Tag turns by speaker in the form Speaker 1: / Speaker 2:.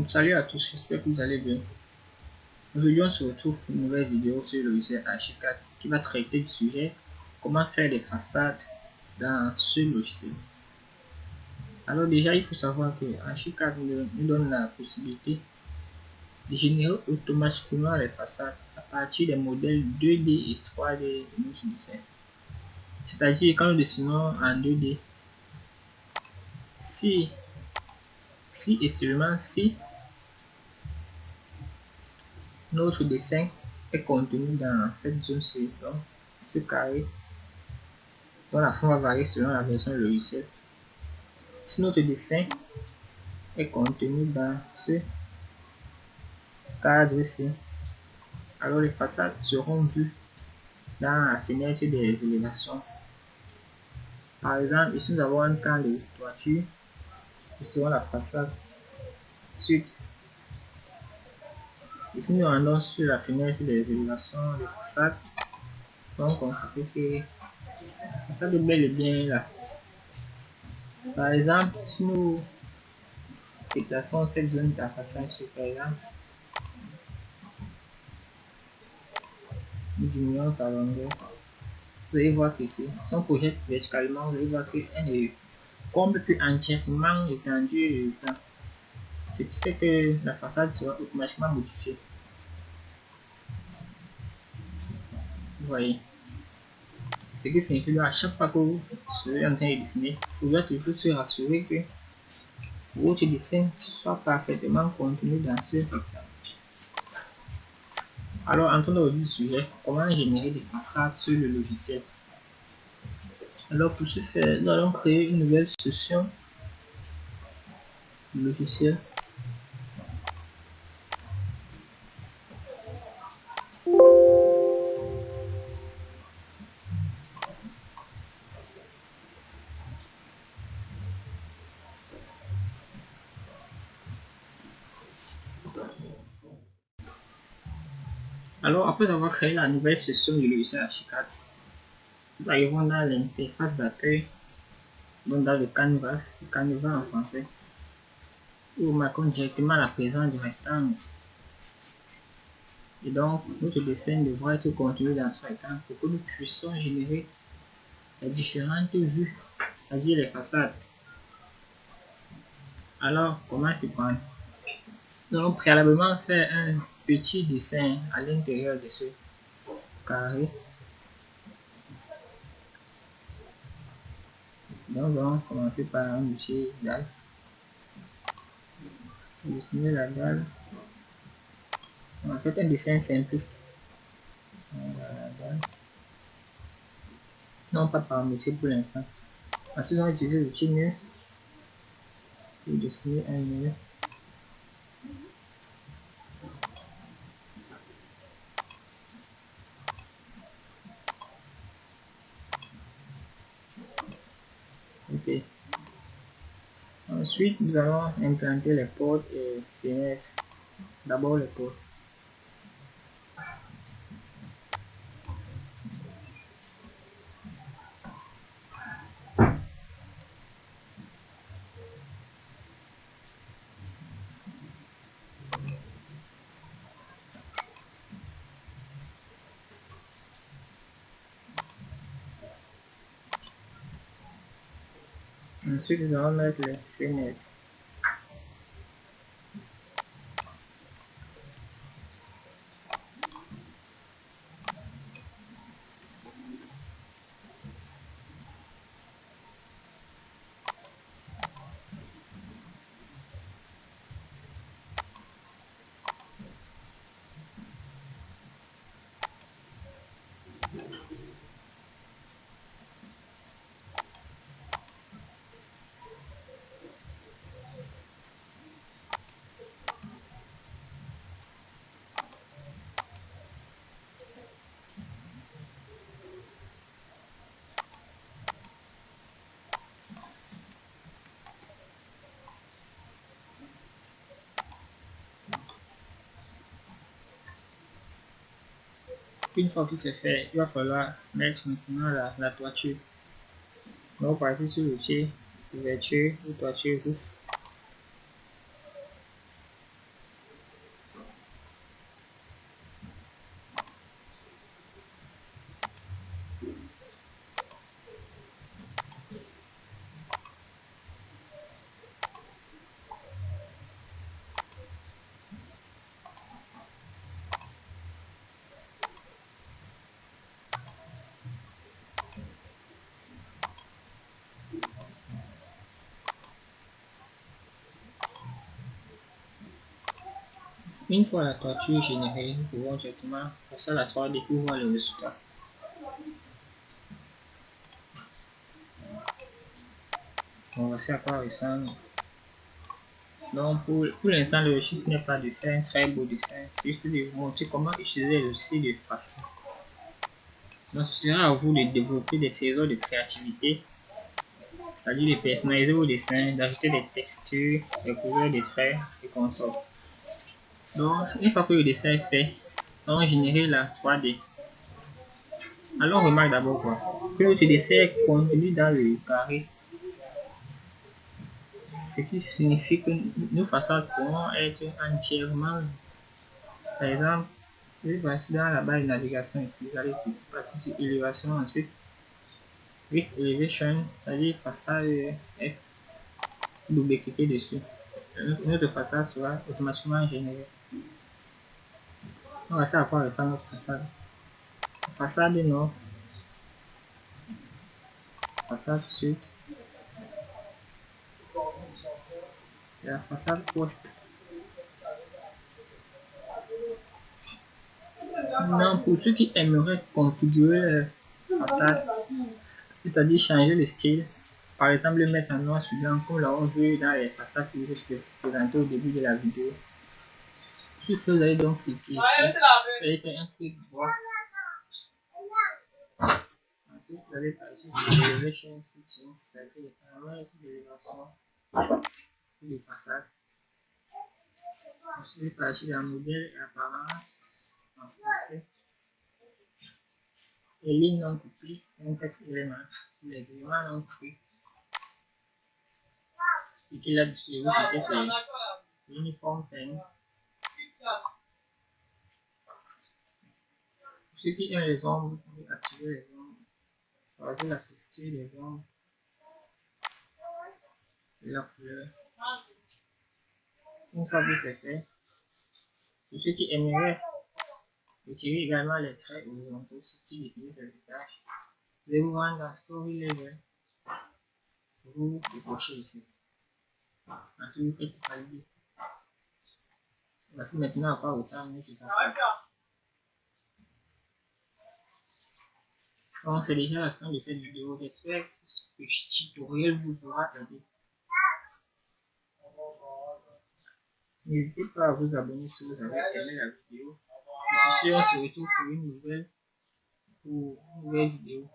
Speaker 1: Salut à tous, j'espère que vous allez bien. Aujourd'hui, on se retrouve pour une nouvelle vidéo sur le logiciel Archicad qui va traiter du sujet comment faire des façades dans ce logiciel. Alors déjà, il faut savoir que Archicad nous donne la possibilité de générer automatiquement les façades à partir des modèles 2D et 3D de notre dessin. C'est-à-dire quand nous dessinons en 2D, si et seulement si notre dessin est contenu dans cette zone-ci, donc ce carré, dont la forme va varier selon la version logicielle. Si notre dessin est contenu dans ce cadre-ci, alors les façades seront vues dans la fenêtre des élévations. Par exemple, ici nous avons un plan de toiture, ici la façade sud. Ici nous rendons sur la fenêtre des élévations de façade. Donc on constate que la façade est bel et bien là. Par exemple, si nous déplaçons cette zone de la façade sur par exemple, nous diminuons sa longueur. Vous allez voir que si on projette verticalement, vous allez voir qu'elle ne comble plus entièrement l'étendue du plan. Ce qui fait que la façade sera automatiquement modifiée. Vous voyez. Ce qui signifie qu'à chaque fois que vous serez en train de dessiner, vous devez toujours se rassurer que votre dessin soit parfaitement contenu dans ce rectangle. Alors, entrons dans le vif du sujet, comment générer des façades sur le logiciel. Alors, pour ce faire, nous allons créer une nouvelle session du logiciel. Alors, après avoir créé la nouvelle session du logiciel Archicad, nous arrivons dans l'interface d'accueil, donc dans le canevas en français, où nous marquons directement la présence du rectangle. Et donc, notre dessin devra être contenu dans ce rectangle pour que nous puissions générer les différentes vues, c'est-à-dire les façades. Alors, comment s'y prendre? Nous allons préalablement faire un petit dessin à l'intérieur de ce carré. Donc, nous allons commencer par un outil dalle. Dessiner la dalle. On va faire un dessin simpliste. Non, pas paramétrer pour l'instant. Ensuite, on va utiliser l'outil mur pour dessiner un mur. Ok. Ensuite, nous allons implanter les portes et fenêtres. D'abord les portes. Ensuite, nous allons mettre les fenêtres. Une fois que c'est fait, il va falloir mettre maintenant la toiture. On va partir sur l'outil ouverture ou toiture roof. Une fois la toiture générée, nous pouvons directement passer à la 3D pour voir le résultat. On voici à quoi ressemble. Donc pour l'instant, le objectif n'est pas de faire un très beau dessin, c'est juste de vous montrer comment utiliser le logiciel de façade. Donc ce sera à vous de développer des trésors de créativité, c'est-à-dire de personnaliser vos dessins, d'ajouter des textures, des couleurs, des traits et consorts. Donc une fois que le dessin est fait, nous allons générer la 3D. Alors remarque d'abord quoi, que notre dessin est contenu dans le carré, ce qui signifie que nos façades pourront être entièrement vues. Par exemple, je vais passer dans la barre de navigation ici, vous allez partir sur élévation ensuite, Risk Elevation, c'est-à-dire façade est, double-cliquer dessus. Notre façade sera automatiquement générée. On va voir à quoi ressemble notre façade. Façade nord, façade sud, et la façade ouest. Maintenant, pour ceux qui aimeraient configurer leur façade, c'est-à-dire changer le style, par exemple le mettre en noir sur blanc comme l'avons vu dans les façades que je vous présenté au début de la vidéo. Sur ce, vous allez donc cliquer ici, vous allez faire un clic droit. Ensuite, vous allez passer sur l'Elevation Section, c'est-à-dire les paramètres d'élévation des façades. Ensuite, vous allez passer dans modèle et apparence en français. Les lignes non coupées, donc 4 éléments. Les éléments non coupés. Cliquez là-dessus, vous cliquez sur Uniform Paint. Pour ceux qui aiment les ombres, vous pouvez activer les ombres. Choisir la texture des ombres et la couleur. Une fois que c'est fait, pour ceux qui aimeraient retirer également les traits horizontaux qui définissent les tâches, vous allez vous rendre dans Story Level. Vous décrochez ici. Ensuite, vous faites valider. Voici maintenant à quoi ressemble notre façade. Donc, c'est déjà la fin de cette vidéo. J'espère que ce petit tutoriel vous aura aidé. N'hésitez pas à vous abonner si vous avez aimé la vidéo. Et si on se retrouve pour une nouvelle vidéo.